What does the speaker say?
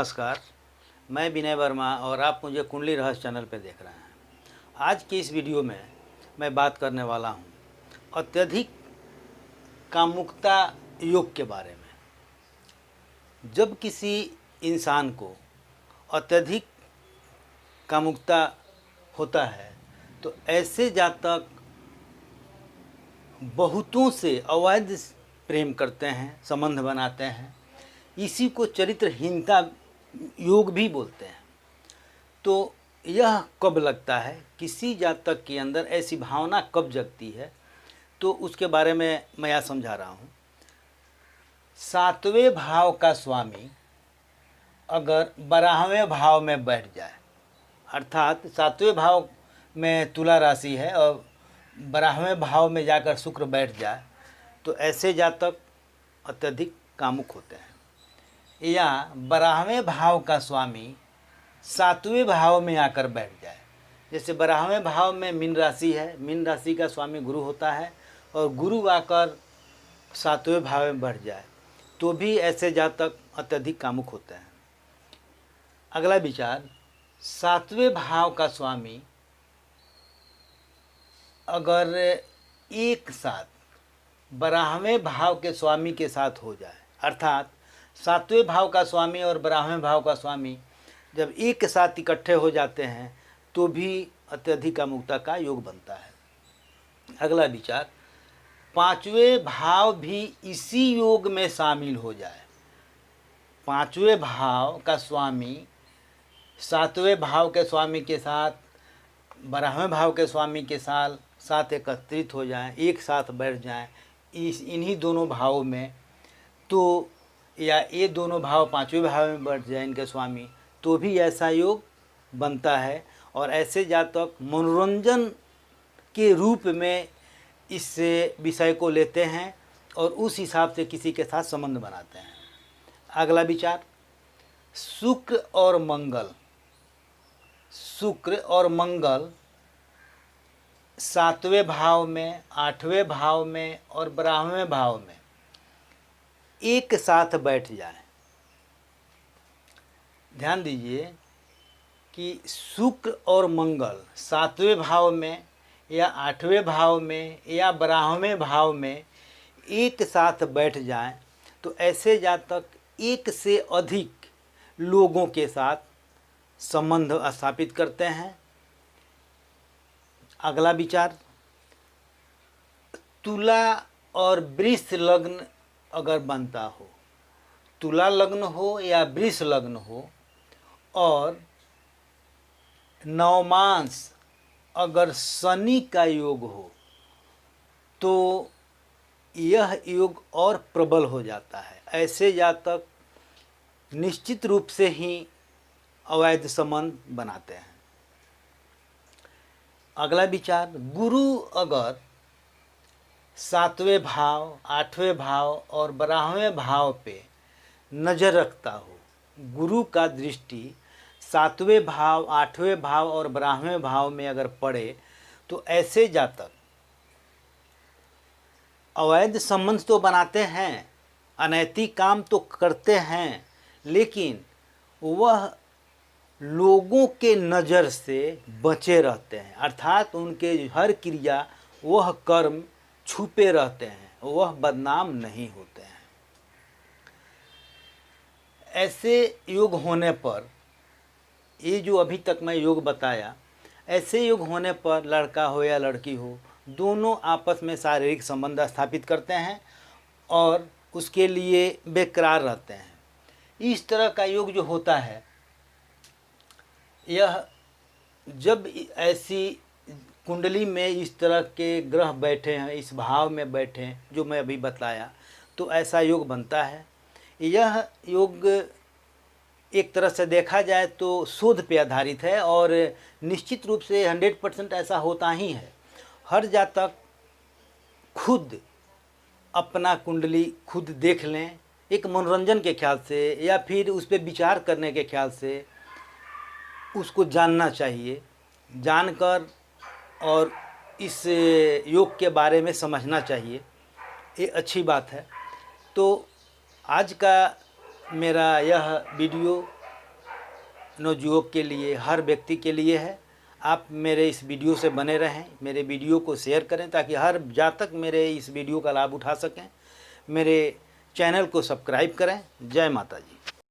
नमस्कार, मैं विनय वर्मा और आप मुझे कुंडली रहस्य चैनल पर देख रहे हैं। आज की इस वीडियो में मैं बात करने वाला हूं अत्यधिक कामुकता योग के बारे में। जब किसी इंसान को अत्यधिक कामुकता होता है तो ऐसे जातक बहुतों से अवैध प्रेम करते हैं, संबंध बनाते हैं। इसी को चरित्रहीनता योग भी बोलते हैं। तो यह कब लगता है, किसी जातक के अंदर ऐसी भावना कब जगती है, तो उसके बारे में मैं यह समझा रहा हूँ। सातवें भाव का स्वामी अगर 12वें भाव में बैठ जाए, अर्थात सातवें भाव में तुला राशि है और 12वें भाव में जाकर शुक्र बैठ जाए, तो ऐसे जातक अत्यधिक कामुक होते हैं। या 12वें भाव का स्वामी 7वें भाव में आकर बैठ जाए, जैसे 12वें भाव में मीन राशि है, मीन राशि का स्वामी गुरु होता है और गुरु आकर 7वें भाव में बैठ जाए, तो भी ऐसे जातक अत्यधिक कामुक होते हैं। अगला विचार, 7वें भाव का स्वामी अगर एक साथ 12वें भाव के स्वामी के साथ हो जाए, अर्थात 7वें भाव का स्वामी और 12वें भाव का स्वामी जब एक साथ इकट्ठे हो जाते हैं तो भी अत्यधिक कामुकता का योग बनता है। अगला विचार, 5वें भाव भी इसी योग में शामिल हो जाए। 5वें भाव का स्वामी 7वें भाव के स्वामी के साथ 12वें भाव के स्वामी के साथ एकत्रित हो जाएं, एक साथ बैठ जाएं इन्हीं दोनों भावों में, तो या ये दोनों भाव 5वें भाव में बैठ जाए इनके स्वामी, तो भी ऐसा योग बनता है। और ऐसे जातक मनोरंजन के रूप में इस विषय को लेते हैं और उस हिसाब से किसी के साथ संबंध बनाते हैं। अगला विचार, शुक्र और मंगल 7वें भाव में, 8वें भाव में और 12वें भाव में एक साथ बैठ जाए। ध्यान दीजिए कि शुक्र और मंगल 7वें भाव में या 8वें भाव में या 12वें भाव में एक साथ बैठ जाएं, तो ऐसे जातक एक से अधिक लोगों के साथ संबंध स्थापित करते हैं। अगला विचार, तुला और वृष लग्न अगर बनता हो, तुला लग्न हो या वृष लग्न हो, और नवमांश अगर शनि का योग हो, तो यह योग और प्रबल हो जाता है। ऐसे जातक निश्चित रूप से ही अवैध संबंध बनाते हैं। अगला विचार, गुरु अगर 7वें भाव, 8वें भाव और 12वें भाव पे नज़र रखता हो, गुरु का दृष्टि 7वें भाव, 8वें भाव और 12वें भाव में अगर पड़े, तो ऐसे जातक अवैध संबंध तो बनाते हैं, अनैतिक काम तो करते हैं, लेकिन वह लोगों के नज़र से बचे रहते हैं। अर्थात उनके हर क्रिया, वह कर्म छुपे रहते हैं, वह बदनाम नहीं होते हैं। ऐसे योग होने पर, ये जो अभी तक मैं योग बताया, ऐसे योग होने पर लड़का हो या लड़की हो, दोनों आपस में शारीरिक संबंध स्थापित करते हैं और उसके लिए बेकरार रहते हैं। इस तरह का योग जो होता है, यह जब ऐसी कुंडली में इस तरह के ग्रह बैठे हैं, इस भाव में बैठे हैं जो मैं अभी बताया, तो ऐसा योग बनता है। यह योग एक तरह से देखा जाए तो शोध पे आधारित है और निश्चित रूप से 100% ऐसा होता ही है। हर जातक खुद अपना कुंडली खुद देख लें, एक मनोरंजन के ख्याल से या फिर उस पर विचार करने के ख्याल से उसको जानना चाहिए। जानकर और इस योग के बारे में समझना चाहिए, ये अच्छी बात है। तो आज का मेरा यह वीडियो नवयुवक के लिए, हर व्यक्ति के लिए है। आप मेरे इस वीडियो से बने रहें, मेरे वीडियो को शेयर करें ताकि हर जातक मेरे इस वीडियो का लाभ उठा सकें। मेरे चैनल को सब्सक्राइब करें। जय माता जी।